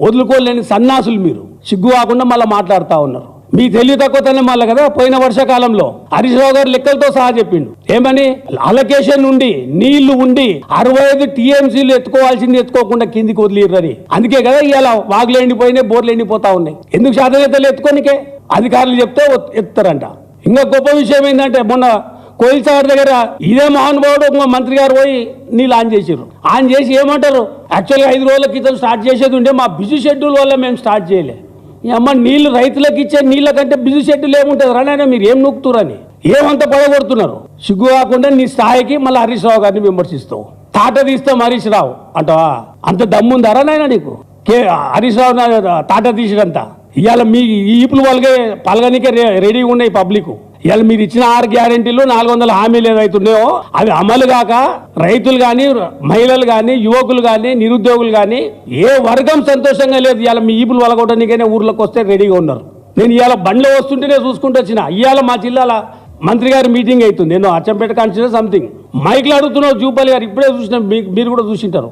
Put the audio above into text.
వదులుకోలేని సన్నాసులు మీరు. సిగ్గు కాకుండా మళ్ళీ మాట్లాడుతూ ఉన్నారు. మీ తెలివి తక్కువతనే మళ్ళీ కదా పోయిన వర్షాకాలంలో హరీష్ రావు గారు లెక్కలతో సహా చెప్పిండు. ఏమని అలొకేషన్ ఉండి నీళ్లు ఉండి 65 టీఎంసీలు ఎత్తుకోవాల్సింది ఎత్తుకోకుండా కిందికి వదిలిరని. అందుకే కదా ఇవాళ వాగులు ఎండిపోయినాయి, బోర్లు ఎండిపోతా ఉన్నాయి. ఎందుకు శాతనేతలు ఎత్తుకోనికే అధికారులు చెప్తే ఎత్తారంట. ఇంకా గొప్ప విషయం ఏంటంటే మొన్న కోయిల్ సాగర్ దగ్గర ఇదే మహానుభావుడు మంత్రి గారు పోయి నీళ్ళు ఆన్ చేసారు. ఆన్ చేసి ఏమంటారు, యాక్చువల్గా 5 రోజుల క్రితం స్టార్ట్ చేసేది ఉండే, మా బిజీ షెడ్యూల్ వల్ల మేము స్టార్ట్ చేయలే. ఈ అమ్మ నీళ్లు రైతులకు ఇచ్చే నీళ్ళ కంటే బిజీ షెడ్యూల్ ఏముంటుంది రానైనా మీరు ఏం నూకుతురని ఏమంత పడగొడుతున్నారు. సిగ్గు కాకుండా నీ స్థాయికి మళ్ళీ హరీష్ రావు గారిని విమర్శిస్తావు. తాట తీస్తాం హరీష్ రావు అంటావా? అంత దమ్ముందారా నాయన నీకు? హరీష్ రావు తాట తీసినంత ఇవాళ మీ ఈపులు వాళ్ళకే పలగనికే రెడీగా ఉన్నాయి పబ్లిక్. ఇవాళ మీరు ఇచ్చిన 6 గ్యారెంటీలు 400 హామీలు ఏవైతున్నాయో అవి అమలు కాక రైతులు కానీ, మహిళలు కానీ, యువకులు కానీ, నిరుద్యోగులు కానీ ఏ వర్గం సంతోషంగా లేదు. ఇవాళ మీ ఈపులు వలగొట్టడానికైనా ఊర్లోకి వస్తే రెడీగా ఉన్నారు. నేను ఇవాళ బండ్లో వస్తుంటేనే చూసుకుంటూ వచ్చిన. ఇవాళ మా జిల్లాలో మంత్రి గారి మీటింగ్ అవుతుంది, నేను అచ్చంపేట కాన్స్టిట్యూన్సీ సంథింగ్ మైక్లో అడుగుతున్నావు జూపల్లి గారు. ఇప్పుడే చూసిన, మీరు కూడా చూసింటారు.